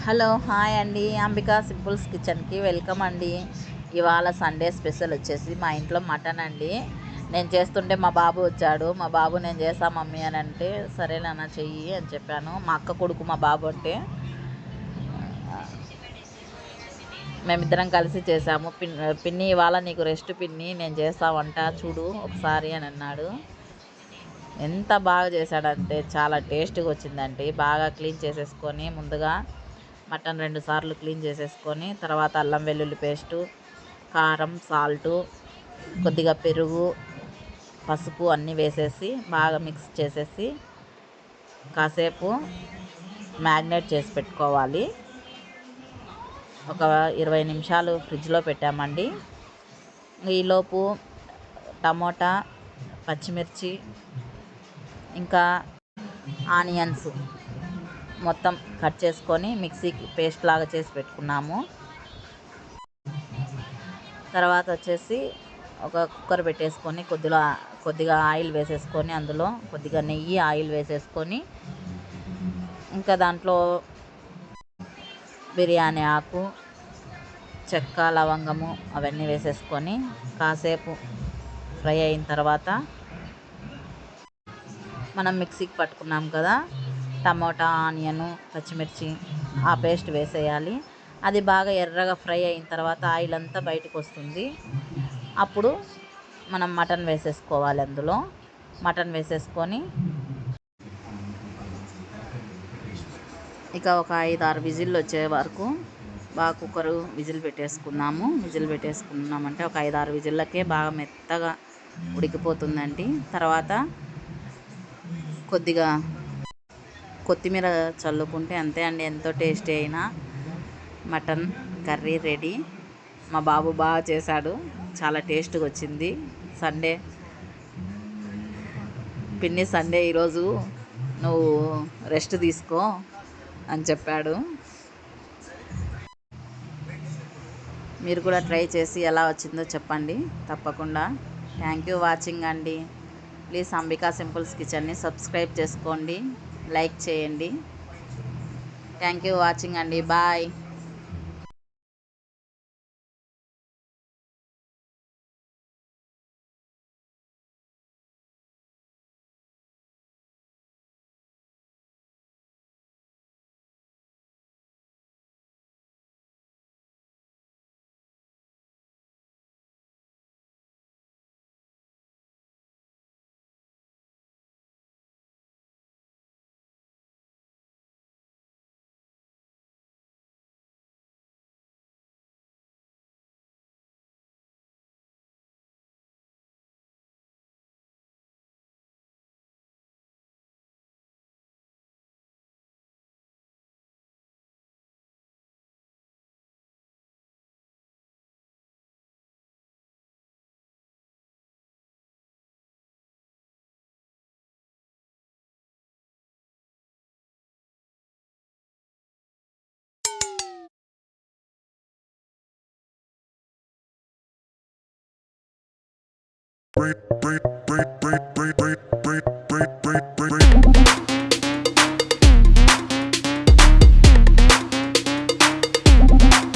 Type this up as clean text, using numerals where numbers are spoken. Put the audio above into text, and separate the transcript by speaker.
Speaker 1: Hello hi అండి, అంబికా సింపుల్స్ కిచెన్కి welcome అండి. ఇవాళ సండే స్పెషల్ వచ్చేసి మా ఇంట్లో మటన్ అండి. నేను చేస్తుంటే మా బాబు వచ్చాడు. మా బాబు నేను చేసా మమ్మీ అని అంటే సరే నాన్న చెయ్యి అని చెప్పాను. మా అక్క కొడుకు మా బాబు అంటే మేమిద్దరం కలిసి చేసాము. పిన్ని ఇవాళ నీకు రెస్ట్ పిన్ని, నేను చేస్తా వంట చూడు ఒకసారి అని అన్నాడు. ఎంత బాగా చేశాడంటే చాలా టేస్ట్గా వచ్చిందండి. బాగా క్లీన్ చేసేసుకొని ముందుగా మటన్ 2 సార్లు క్లీన్ చేసేసుకొని, తర్వాత అల్లం వెల్లుల్లి పేస్టు, కారం, సాల్టు, కొద్దిగా పెరుగు, పసుపు అన్నీ వేసేసి బాగా మిక్స్ చేసేసి కాసేపు మ్యాగ్నేట్ చేసి పెట్టుకోవాలి. ఒక 20 నిమిషాలు ఫ్రిడ్జ్లో పెట్టామండి. ఈలోపు టమోటా, పచ్చిమిర్చి, ఇంకా ఆనియన్స్ మొత్తం కట్ చేసుకొని మిక్సీకి పేస్ట్ లాగా చేసి పెట్టుకున్నాము. తర్వాత వచ్చేసి ఒక కుక్కర్ పెట్టేసుకొని కొద్దిగా ఆయిల్ వేసేసుకొని, అందులో కొద్దిగా నెయ్యి ఆయిల్ వేసేసుకొని, ఇంకా దాంట్లో బిర్యానీ ఆకు, చెక్క, లవంగము అవన్నీ వేసేసుకొని కాసేపు ఫ్రై అయిన తర్వాత మనం మిక్సీకి పట్టుకున్నాం కదా టమోటా, ఆనియను, పచ్చిమిర్చి ఆ పేస్ట్ వేసేయాలి. అది బాగా ఎర్రగా ఫ్రై అయిన తర్వాత ఆయిల్ అంతా బయటకు వస్తుంది. అప్పుడు మనం మటన్ వేసేసుకోవాలి. అందులో మటన్ వేసేసుకొని ఇక ఒక 5-6 విజిల్లు వచ్చే వరకు బాగా కుక్కరు విజిల్ పెట్టేసుకున్నామంటే ఒక 5-6 విజిల్లకే బాగా మెత్తగా ఉడికిపోతుందండి. తర్వాత కొద్దిగా కొత్తిమీర చల్లుకుంటే అంతే అండి, ఎంతో టేస్టీ అయిన మటన్ కర్రీ రెడీ. మా బాబు బాగా చేశాడు, చాలా టేస్ట్గా వచ్చింది. పిన్ని సండే ఈరోజు నువ్వు రెస్ట్ తీసుకో అని చెప్పాడు. మీరు కూడా ట్రై చేసి ఎలా వచ్చిందో చెప్పండి తప్పకుండా. థ్యాంక్ యూ వాచింగ్ అండి. ప్లీజ్ అంబికా సింపుల్స్ కిచెన్ని సబ్స్క్రైబ్ చేసుకోండి, లైక్ చేయండి. థ్యాంక్ యూ వాచింగ్ అండి. బాయ్.
Speaker 2: Breathe.